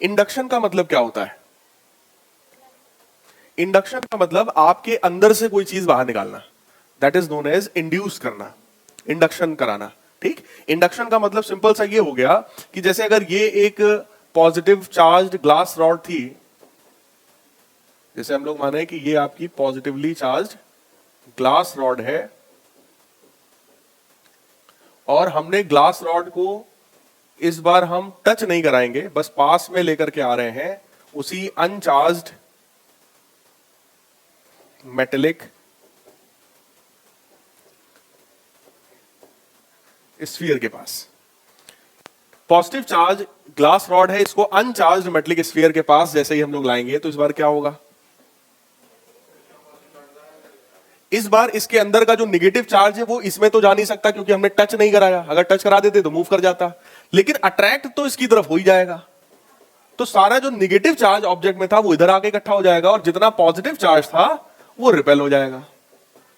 Induction का मतलब क्या होता है? इंडक्शन का मतलब आपके अंदर से कोई चीज बाहर निकालना, that is known as induce करना, इंडक्शन कराना। ठीक, इंडक्शन का मतलब सिंपल सा ये हो गया कि जैसे अगर ये एक पॉजिटिव चार्ज ग्लास रॉड थी, जैसे हम लोग माने कि ये आपकी पॉजिटिवली चार्ज ग्लास रॉड है और हमने ग्लास रॉड को इस बार हम टच नहीं कराएंगे, बस पास में लेकर के आ रहे हैं उसी अनचार्ज्ड मेटेलिक स्फीयर के पास। पॉजिटिव चार्ज ग्लास रॉड है, इसको अनचार्ज्ड मेटेलिक स्फीयर के पास जैसे ही हम लोग लाएंगे तो इस बार क्या होगा? इस बार इसके अंदर का जो निगेटिव चार्ज है वो इसमें तो जा नहीं सकता क्योंकि हमने टच नहीं कराया, अगर टच करा देते तो मूव कर जाता, लेकिन अट्रैक्ट तो इसकी तरफ हो ही जाएगा। तो सारा जो निगेटिव चार्ज ऑब्जेक्ट में था वो इधर आके इकट्ठा हो जाएगा और जितना पॉजिटिव चार्ज था वो रिपेल हो जाएगा।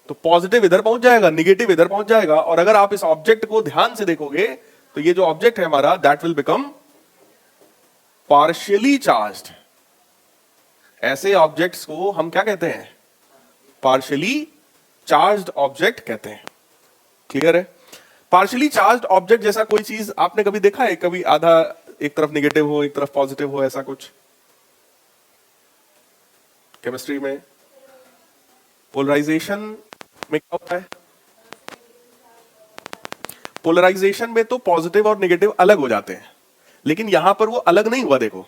तो पॉजिटिव इधर पहुंच जाएगा, निगेटिव इधर पहुंच जाएगा। और अगर आप इस ऑब्जेक्ट को ध्यान से देखोगे तो ये जो ऑब्जेक्ट है हमारा, that will become partially charged. ऐसे ऑब्जेक्ट्स को हम क्या कहते हैं? पार्शियली चार्ज्ड ऑब्जेक्ट कहते हैं। क्लियर है? पार्शियली चार्ज्ड ऑब्जेक्ट जैसा कोई चीज आपने कभी देखा है? कभी आधा एक तरफ निगेटिव हो एक तरफ पॉजिटिव हो, ऐसा कुछ केमिस्ट्री में? पोलराइजेशन में क्या होता है? पोलराइजेशन में तो पॉजिटिव और नेगेटिव अलग हो जाते हैं, लेकिन यहां पर वो अलग नहीं हुआ। देखो,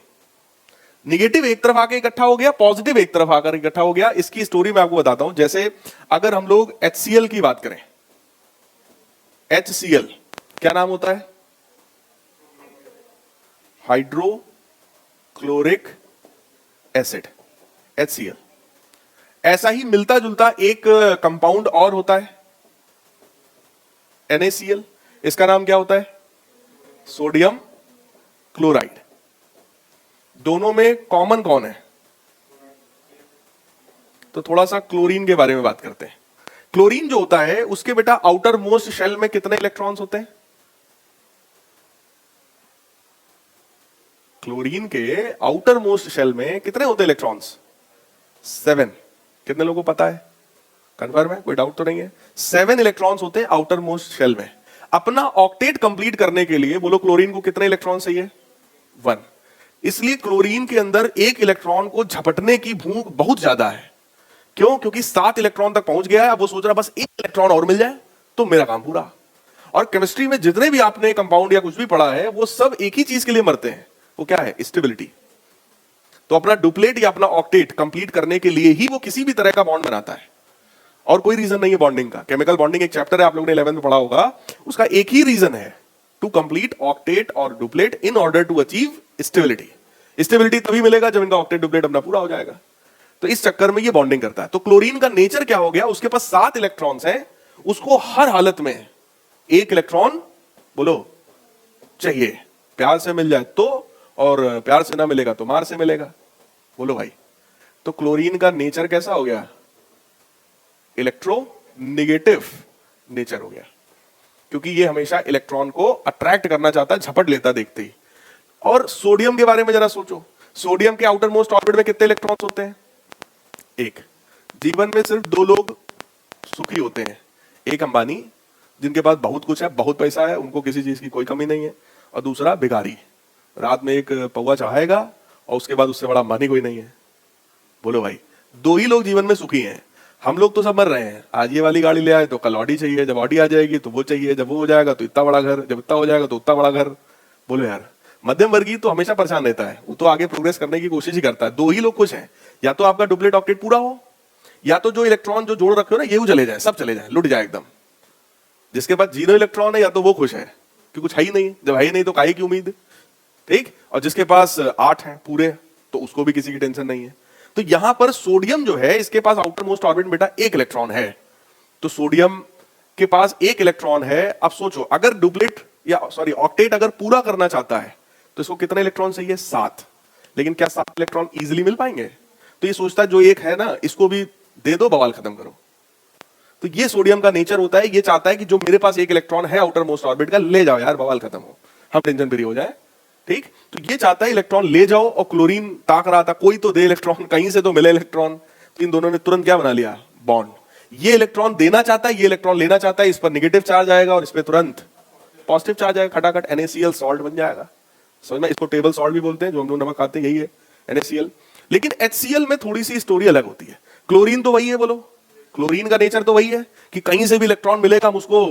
निगेटिव एक तरफ आके इकट्ठा हो गया, पॉजिटिव एक तरफ आकर इकट्ठा हो गया। इसकी स्टोरी मैं आपको बताता हूं। जैसे अगर हम लोग HCl की बात करें, HCl क्या नाम होता है? Hydrochloric acid, HCl। ऐसा ही मिलता जुलता एक कंपाउंड और होता है NaCl, इसका नाम क्या होता है? Sodium chloride. दोनों में कॉमन कौन है? तो थोड़ा सा क्लोरीन के बारे में बात करते हैं। क्लोरीन जो होता है उसके बेटा आउटर मोस्ट शेल में कितने इलेक्ट्रॉन्स होते हैं? क्लोरीन के आउटर मोस्ट शेल में कितने होते हैं इलेक्ट्रॉन्स? 7। कितने लोगों को पता है? कंफर्म है? कोई डाउट तो नहीं है? 7 इलेक्ट्रॉन्स होते हैं आउटर मोस्ट शेल में। अपना ऑक्टेट कंप्लीट करने के लिए बोलो क्लोरीन को कितने इलेक्ट्रॉन चाहिए? 1। इसलिए क्लोरीन के अंदर एक इलेक्ट्रॉन को झपटने की भूख बहुत ज्यादा है। क्यों? क्योंकि 7 इलेक्ट्रॉन तक पहुंच गया है, अब वो सोच रहा बस एक इलेक्ट्रॉन और मिल जाए तो मेरा काम पूरा। और केमिस्ट्री में जितने भी आपने कंपाउंड या कुछ भी पढ़ा है वो सब एक ही चीज के लिए मरते हैं, वो क्या है? स्टेबिलिटी। तो अपना डुप्लेट या अपना ऑक्टेट कंप्लीट करने के लिए ही वो किसी भी तरह का बॉन्ड बनाता है, और कोई रीजन नहीं है बॉन्डिंग का। केमिकल बॉन्डिंग एक चैप्टर है, आप लोगों ने 11th में पढ़ा होगा, उसका एक ही रीजन है, टू कंप्लीट ऑक्टेट और duplet in order to achieve stability. Stability तभी मिलेगा जब इनका ऑक्टेट डुप्लेट अपना पूरा हो जाएगा। तो इस चक्कर में ये बॉन्डिंग करता है। तो क्लोरीन का नेचर क्या हो गया? उसके पास 7 इलेक्ट्रॉन्स हैं, उसको हर हालत में एक इलेक्ट्रॉन बोलो चाहिए। प्यार से मिल जाए तो, और प्यार से ना मिलेगा तो मार से मिलेगा। बोलो भाई, तो क्लोरीन का नेचर कैसा हो गया? इलेक्ट्रोनेगेटिव नेचर हो गया, क्योंकि ये हमेशा इलेक्ट्रॉन को अट्रैक्ट करना चाहता है, झपट लेता देखते ही। और सोडियम के बारे में जरा सोचो, सोडियम के आउटर मोस्ट ऑर्बिट में कितने इलेक्ट्रॉन्स होते हैं? 1। जीवन में सिर्फ 2 लोग सुखी होते हैं, एक अंबानी जिनके पास बहुत कुछ है, बहुत पैसा है, उनको किसी चीज की कोई कमी नहीं है, और दूसरा भिखारी, रात में एक पौवा चाहेगा और उसके बाद उससे बड़ा अंबानी कोई नहीं है। बोलो भाई, 2 ही लोग जीवन में सुखी हैं। हम लोग तो सब मर रहे हैं, आज ये वाली गाड़ी ले आए तो कल ऑडी चाहिए, जब ऑडी आ जाएगी तो वो चाहिए, जब वो हो जाएगा तो इतना बड़ा घर, जब इतना हो जाएगा तो उतना बड़ा घर। बोलो यार, मध्यम वर्गीय तो हमेशा परेशान रहता है, वो तो आगे प्रोग्रेस करने की कोशिश ही करता है। 2 ही लोग खुश हैं, या तो आपका डुप्लेट ऑक्टेट पूरा हो, या तो जो इलेक्ट्रॉन जो जोड़ रखे हो ना ये चले जाए, सब चले जाए, लुट जाए एकदम। जिसके पास 0 इलेक्ट्रॉन है या तो वो खुश है कि कुछ है ही नहीं, जब है ही नहीं तो काहे की उम्मीद। ठीक, और जिसके पास 8 है पूरे तो उसको भी किसी की टेंशन नहीं है। तो यहां पर सोडियम जो है इसके पास आउटर मोस्ट ऑर्बिट बेटा 1 इलेक्ट्रॉन है, तो सोडियम के पास 1 इलेक्ट्रॉन है। अब सोचो, अगर डुप्लेट या सॉरी ऑक्टेट अगर पूरा करना चाहता है तो इसको कितने इलेक्ट्रॉन चाहिए? 7। लेकिन क्या 7 इलेक्ट्रॉन इजीली मिल पाएंगे? तो ये सोचता है जो एक है ना इसको भी दे दो, बवाल खत्म करो। तो ये सोडियम का नेचर होता है, ये चाहता है कि जो मेरे पास 1 इलेक्ट्रॉन है आउटर मोस्ट ऑर्बिट का, ले जाओ यार, बवाल खत्म हो, हम टेंशन फ्री हो जाए। ठीक, तो ये चाहता है इलेक्ट्रॉन ले जाओ, और क्लोरीन ताक रहा था कोई तो दे इलेक्ट्रॉन, कहीं से तो मिले इलेक्ट्रॉन, तो इन दोनों ने तुरंत क्या बना लिया, बॉन्ड। ये इलेक्ट्रॉन देना चाहता है, ये इलेक्ट्रॉन लेना चाहता है, इस पर नेगेटिव चार्ज आएगा और इस पर तुरंत पॉजिटिव चार्ज आएगा, खटाखट NaCl सॉल्ट बन जाएगा। समझ में, इसको टेबल सॉल्ट भी बोलते हैं, जो हम लोग नमक खाते हैं यही है NaCl। लेकिन HCl में थोड़ी सी स्टोरी अलग होती है। क्लोरीन तो वही है, बोलो, क्लोरीन का नेचर तो वही है कि कहीं से भी इलेक्ट्रॉन मिलेगा हम उसको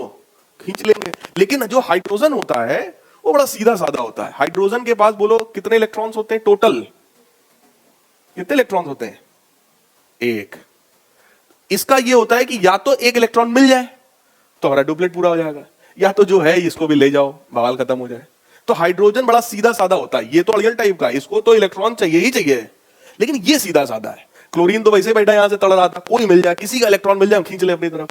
खींच लेंगे। लेकिन जो हाइड्रोजन होता है वो बड़ा सीधा साधा होता है। हाइड्रोजन के पास बोलो कितने इलेक्ट्रॉन्स होते हैं टोटल, कितने इलेक्ट्रॉन्स होते हैं, एक। इसका ये होता है कि या तो एक इलेक्ट्रॉन मिल जाए तो हमारा डुप्लेट पूरा हो जाएगा, या तो जो है इसको भी ले जाओ, बवाल खत्म हो जाए। तो हाइड्रोजन बड़ा सीधा साधा होता है, ये तो रियल टाइप का, इसको तो इलेक्ट्रॉन चाहिए ही चाहिए, लेकिन ये सीधा साधा है। क्लोरीन तो वैसे बैठा यहां से तड़ रहा था, कोई मिल जाए, किसी का इलेक्ट्रॉन मिल जाए, हम खींच ले अपनी तरफ,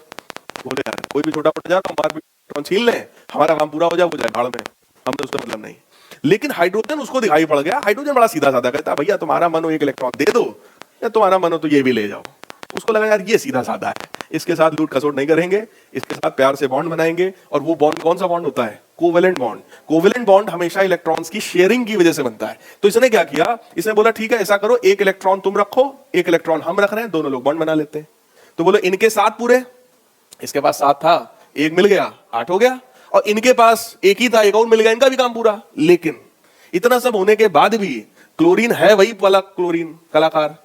बोले यार कोई भी छोटा पड़ जाए तो हमारा इलेक्ट्रॉन छीन ले, हमारा काम पूरा हो जाए, वो जाए भाड़ में, हम तो उसका मतलब नहीं। लेकिन हाइड्रोजन उसको दिखाई पड़ गया, हाइड्रोजन बड़ा सीधा साधा कहता है भैया तुम्हारा मन हो एक इलेक्ट्रॉन दे दो, या तुम्हारा मन हो तो ये भी ले जाओ। उसको लगा यार ये सीधा साधा है, इसके साथ लूट खसोट नहीं करेंगे, इसके साथ प्यार से बॉन्ड बनाएंगे। और वो बॉन्ड कौन सा बॉन्ड होता है, कोवेलेंट बॉन्ड। कोवेलेंट बॉन्ड हमेशा इलेक्ट्रॉन्स की शेयरिंग की वजह से बनता है। तो इसने क्या किया, इसने बोला ठीक है ऐसा करो, एक इलेक्ट्रॉन तुम रखो, एक इलेक्ट्रॉन हम रख रहे हैं, दोनों लोग बॉन्ड बना लेते हैं। तो बोलो इनके 7 पूरे, इसके पास 7 था, एक मिल गया 8 हो गया, और इनके पास एक ही था, एक और मिल गया, इनका भी काम पूरा। लेकिन इतना सब होने के बाद भी क्लोरीन है वही वाला क्लोरीन कलाकार,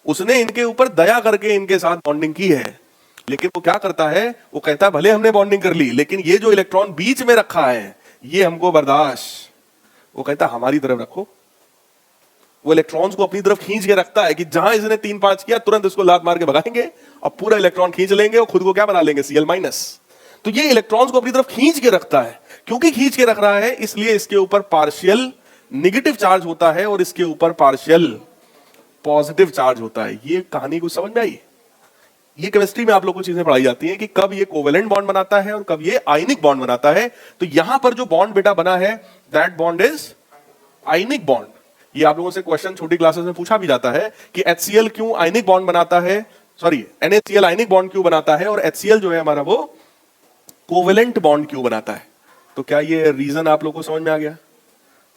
उसने इनके ऊपर दया करके इनके साथ बॉन्डिंग की है। लेकिन वो क्या करता है, वो कहता है भले हमने बॉन्डिंग कर ली, लेकिन ये जो इलेक्ट्रॉन बीच में रखा है ये हमको बर्दाश्त, वो कहता है हमारी तरफ रखो। वो इलेक्ट्रॉन्स को अपनी तरफ खींच के रखता है कि जहां इसने 3-5 किया तुरंत इसको लात मार के भगाएंगे और पूरा इलेक्ट्रॉन खींच लेंगे और खुद को क्या बना लेंगे, Cl-। तो ये इलेक्ट्रॉन्स को अपनी तरफ खींच के रखता है। क्योंकि खींच के रख रहा है इसलिए इसके ऊपर पार्शियल निगेटिव चार्ज होता है और इसके ऊपर पार्शियल पॉजिटिव चार्ज होता है। ये कहानी कुछ समझ में आई? ये केमिस्ट्री में आप लोग को चीजें पढ़ाई जाती हैं कि कब ये कोवेलेंट बॉन्ड बनाता है और कब ये आयनिक बॉन्ड बनाता है। तो यहां पर जो बॉन्ड बेटा बना है that bond is ionic bond. ये आप लोगों से क्वेश्चन छोटी क्लासेस में पूछा भी जाता है कि HCl क्यों आयनिक बॉन्ड बनाता है, सॉरी NaCl आयनिक बॉन्ड क्यों बनाता है और HCl जो है हमारा वो कोवेलेंट बॉन्ड क्यों बनाता है। तो क्या ये रीजन आप लोग को समझ में आ गया?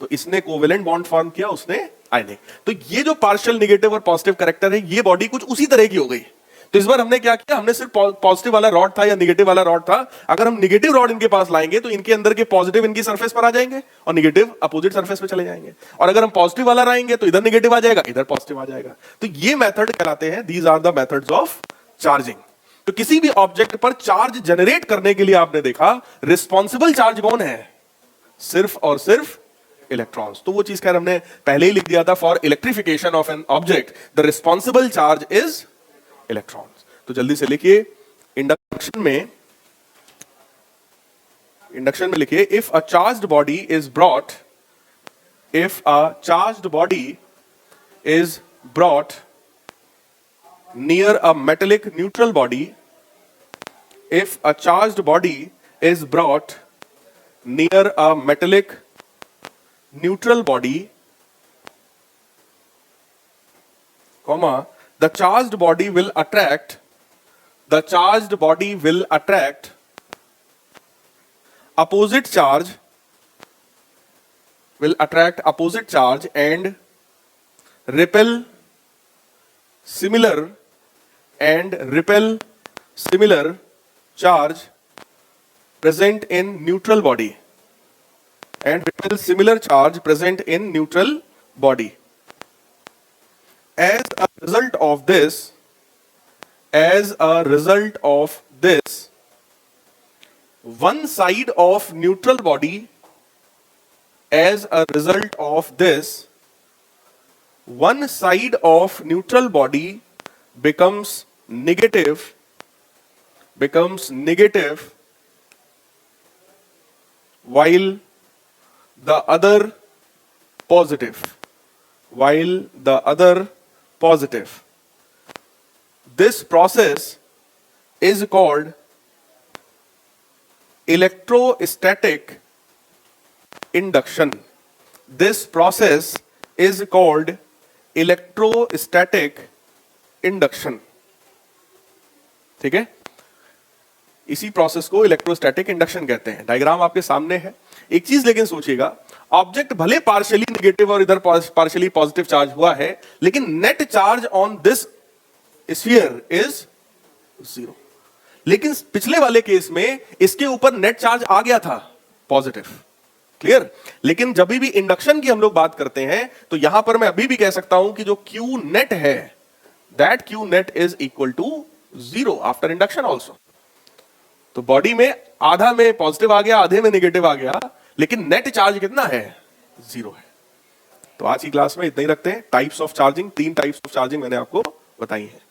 तो इसने कोवेलेंट बॉन्ड फॉर्म किया, उसने आयनिक। तो ये जो पार्शियल नेगेटिव और पॉजिटिव कैरेक्टर है ये बॉडी कुछ उसी तरह की हो गई। तो इस बार हमने क्या किया, हमने सिर्फ पॉजिटिव वाला रॉड था या नेगेटिव वाला रॉड था, अगर हम नेगेटिव रॉड इनके पास लाएंगे तो इनके अंदर के पॉजिटिव इनकी सरफेस पर आ जाएंगे और नेगेटिव अपोजिट सरफेस पे चले जाएंगे। और अगर हम पॉजिटिव वाला लाएंगे तो इधर नेगेटिव आ जाएगा, इधर पॉजिटिव आ जाएगा। तो ये मेथड कहलाते हैं, these are the methods of charging. तो किसी भी ऑब्जेक्ट पर चार्ज जनरेट करने के लिए आपने देखा रिस्पॉन्सिबल चार्ज कौन है, सिर्फ और सिर्फ इलेक्ट्रॉन्स। तो वो चीज खैर हमने पहले ही लिख दिया था, for electrification of an object the responsible charge is electrons. तो जल्दी से लिखिए इंडक्शन में लिखिए if a charged body is brought, if a charged body is brought near a metallic neutral body, if a charged body is brought near a metallic neutral body, comma, the charged body will attract opposite charge, and repel similar charge present in neutral body, and repel similar charge present in neutral body. As a result of this, one side of neutral body, one side of neutral body becomes negative, while the other positive. This process is called electrostatic induction. ठीक है, इसी process को electrostatic induction कहते हैं। Diagram आपके सामने है। एक चीज लेकिन सोचिएगा, ऑब्जेक्ट भले पार्शियली नेगेटिव और इधर पार्शियली पॉजिटिव चार्ज हुआ है, लेकिन net charge on this sphere is 0। लेकिन पिछले वाले केस में इसके ऊपर नेट चार्ज आ गया था पॉजिटिव, क्लियर। लेकिन जब भी इंडक्शन की हम लोग बात करते हैं तो यहां पर मैं अभी भी कह सकता हूं कि जो Q नेट है, that Q net is equal to 0 after induction also. तो बॉडी में आधा में पॉजिटिव आ गया, आधे में नेगेटिव आ गया, लेकिन नेट चार्ज कितना है? 0 है। तो आज की क्लास में इतना ही रखते हैं। Types of charging, 3 types of charging मैंने आपको बताई है।